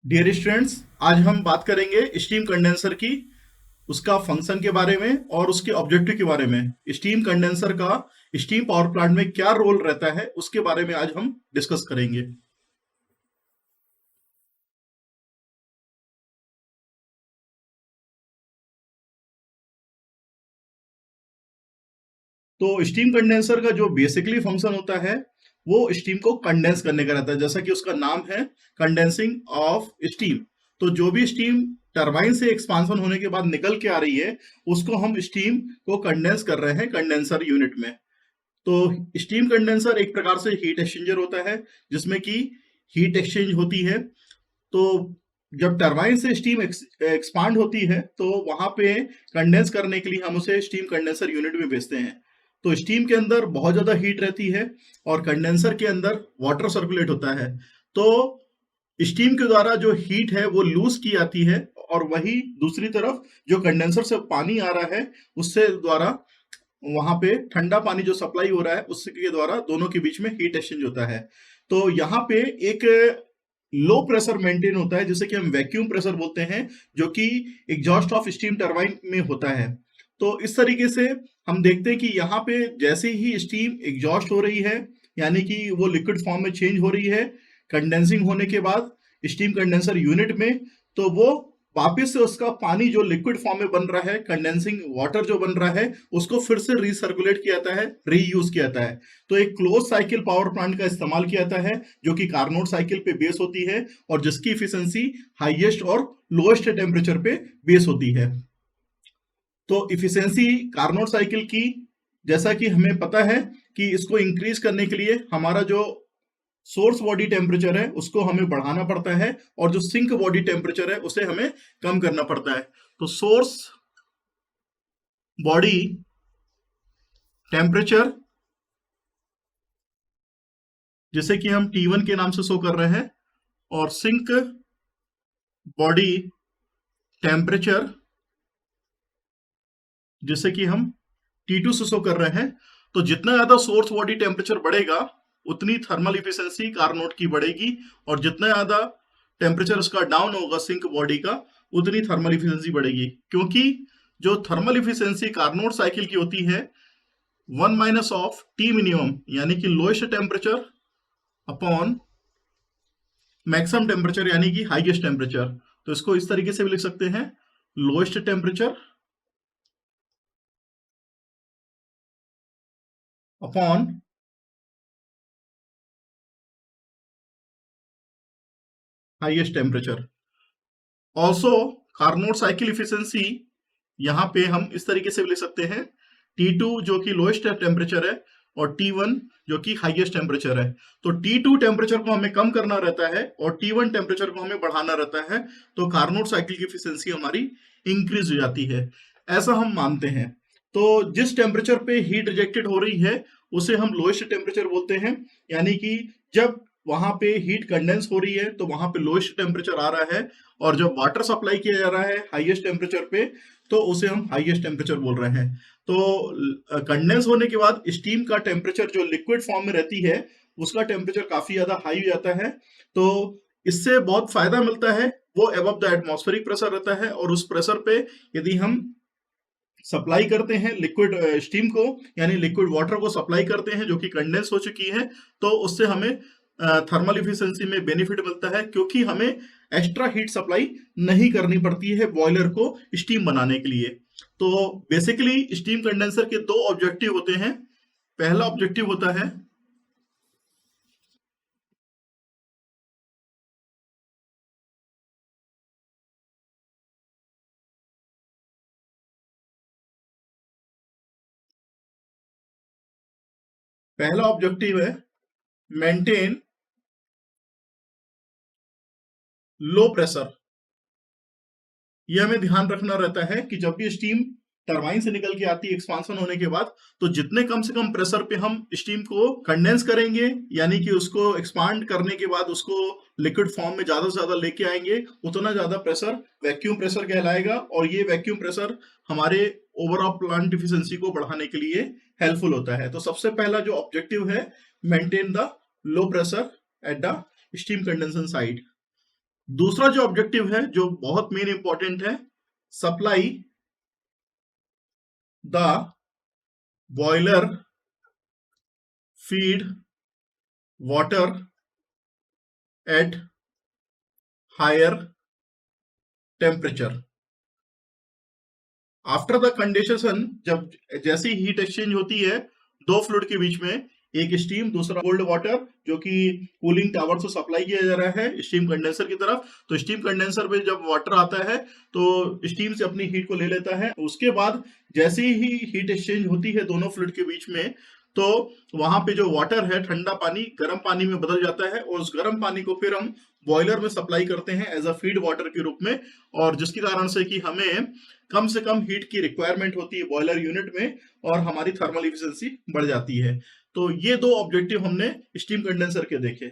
Dear students, आज हम बात करेंगे स्टीम कंडेंसर की, उसका फंक्शन के बारे में और उसके ऑब्जेक्टिव के बारे में। स्टीम कंडेंसर का स्टीम पावर प्लांट में क्या रोल रहता है उसके बारे में आज हम डिस्कस करेंगे। तो स्टीम कंडेंसर का जो बेसिकली फंक्शन होता है वो स्टीम को कंडेंस करने का रहता है, जैसा कि उसका नाम है कंडेंसिंग ऑफ स्टीम। तो जो भी स्टीम टरबाइन से एक्सपांसन होने के बाद निकल के आ रही है उसको हम स्टीम को कंडेंस कर रहे हैं कंडेंसर यूनिट में। तो स्टीम कंडेंसर एक प्रकार से हीट एक्सचेंजर होता है जिसमें कि हीट एक्सचेंज होती है। तो जब टरबाइन से स्टीम एक्सपांड होती है तो वहां पे कंडेंस करने के लिए हम उसे स्टीम कंडेंसर यूनिट में भेजते हैं। तो स्टीम के अंदर बहुत ज्यादा हीट रहती है और कंडेंसर के अंदर वाटर सर्कुलेट होता है। तो स्टीम के द्वारा जो हीट है वो लूज की आती है और वही दूसरी तरफ जो कंडेंसर से पानी आ रहा है उससे द्वारा वहां पे ठंडा पानी जो सप्लाई हो रहा है उसके द्वारा दोनों के बीच में हीट एक्सचेंज होता है। तो यहाँ पे एक लो प्रेशर मेंटेन होता है जिसे कि हम वैक्यूम प्रेशर बोलते हैं, जो कि एग्जॉस्ट ऑफ स्टीम टरबाइन में होता है। तो इस तरीके से हम देखते हैं कि यहाँ पे जैसे ही स्टीम एग्जॉस्ट हो रही है, यानी कि वो लिक्विड फॉर्म में चेंज हो रही है कंडेंसिंग होने के बाद स्टीम कंडेंसर यूनिट में, तो वो वापस से उसका पानी जो लिक्विड फॉर्म में बन रहा है, कंडेंसिंग वाटर जो बन रहा है, उसको फिर से रीसर्कुलेट किया जाता है, रीयूज किया जाता है। तो एक क्लोज साइकिल पावर प्लांट का इस्तेमाल किया जाता है जो कि कार्नोट साइकिल पे बेस होती है और जिसकी इफिशिएंसी हाईएस्ट और लोएस्ट टेम्परेचर पे बेस होती है। तो इफिशिएंसी कार्नोट साइकिल की, जैसा कि हमें पता है कि इसको इंक्रीज करने के लिए हमारा जो सोर्स बॉडी टेम्परेचर है उसको हमें बढ़ाना पड़ता है और जो सिंक बॉडी टेम्परेचर है उसे हमें कम करना पड़ता है। तो सोर्स बॉडी टेम्परेचर, जिसे कि हम T1 के नाम से शो कर रहे हैं, और सिंक बॉडी टेम्परेचर जिसे कि हम T2 से शो कर रहे हैं। तो जितना ज्यादा सोर्स बॉडी टेम्परेचर बढ़ेगा उतनी थर्मल इफिशिएंसी कार्नोट की बढ़ेगी, और जितना ज्यादा टेम्परेचर उसका डाउन होगा सिंक बॉडी का उतनी थर्मल इफिशिएंसी बढ़ेगी। क्योंकि जो थर्मल इफिशिएंसी कार्नोट साइकिल की होती है 1 - ऑफ टी मिनिमम, यानी कि lowest temperature upon maximum temperature यानी कि हाईएस्ट टेम्परेचर। तो इसको इस तरीके से भी लिख सकते हैं, lowest temperature upon highest temperature. Also Carnot cycle efficiency यहाँ पे हम इस तरीके से भी लिख सकते हैं, T2 जो कि लोएस्ट टेम्परेचर है और T1 जो कि हाईएस्ट टेम्परेचर है। तो T2 टेम्परेचर को हमें कम करना रहता है और T1 टेम्परेचर को हमें बढ़ाना रहता है, तो कार्नोट साइकिल की एफिशिएंसी हमारी इंक्रीज हो जाती है, ऐसा हम मानते हैं। तो जिस टेम्परेचर पे हीट रिजेक्टेड हो रही है उसे हम लोएस्ट टेम्परेचर बोलते हैं, यानी कि जब वहां पे हीट कंडेंस हो रही है तो वहां पे लोएस्ट टेम्परेचर आ रहा है, और जब वाटर सप्लाई किया जा रहा है हाईएस्ट टेम्परेचर पे तो उसे हम हाईएस्ट टेम्परेचर बोल रहे हैं। तो कंडेंस होने के बाद स्टीम का टेम्परेचर जो लिक्विड फॉर्म में रहती है उसका टेम्परेचर काफी ज्यादा हाई हो जाता है। तो इससे बहुत फायदा मिलता है, वो अबव द एटमॉस्फेरिक प्रेशर रहता है, और उस प्रेशर पे यदि हम सप्लाई करते हैं लिक्विड स्टीम को, यानी लिक्विड वाटर को सप्लाई करते हैं जो कि कंडेंस हो चुकी है, तो उससे हमें थर्मल इफिशिएंसी में बेनिफिट मिलता है, क्योंकि हमें एक्स्ट्रा हीट सप्लाई नहीं करनी पड़ती है बॉयलर को स्टीम बनाने के लिए। तो बेसिकली स्टीम कंडेंसर के दो ऑब्जेक्टिव होते हैं। पहला ऑब्जेक्टिव होता है पहला ऑब्जेक्टिव है मेंटेन लो प्रेशर। ये हमें ध्यान रखना रहता है कि जब भी स्टीम टरबाइन से निकल के आती है एक्सपांसन होने के बाद, तो जितने कम से कम प्रेशर पे हम स्टीम को कंडेंस करेंगे, यानी कि उसको एक्सपांड करने के बाद उसको लिक्विड फॉर्म में ज्यादा से ज्यादा लेके आएंगे, उतना ज्यादा प्रेशर वैक्यूम प्रेशर कहलाएगा, और ये वैक्यूम प्रेशर हमारे ओवरऑल प्लांट एफिशिएंसी को बढ़ाने के लिए हेल्पफुल होता है। तो सबसे पहला जो ऑब्जेक्टिव है, maintain the low pressure at the steam condensation side. दूसरा जो ऑब्जेक्टिव है जो बहुत मेन इंपॉर्टेंट है, supply the boiler feed water at higher temperature after the condensation. जब जैसी हीट एक्सचेंज होती है दो फ्लूइड के बीच में, एक स्टीम दूसरा कोल्ड वाटर, जो कि कूलिंग टावर से सप्लाई किया जा रहा है स्टीम कंडेंसर की तरफ। तो स्टीम कंडेंसर में जब वाटर आता है तो स्टीम से अपनी हीट को ले लेता है। उसके बाद जैसे ही हीट एक्सचेंज होती है दोनों फ्लूइड के बीच में, तो वहां पे जो वाटर है ठंडा पानी गर्म पानी में बदल जाता है, और उस गर्म पानी को फिर हम बॉयलर में सप्लाई करते हैं एज अ फीड वाटर के रूप में। और जिसके कारण से कि हमें कम से कम हीट की रिक्वायरमेंट होती है बॉयलर यूनिट में, और हमारी थर्मल इफिशिएंसी बढ़ जाती है। तो ये दो ऑब्जेक्टिव हमने स्टीम कंडेंसर के देखे।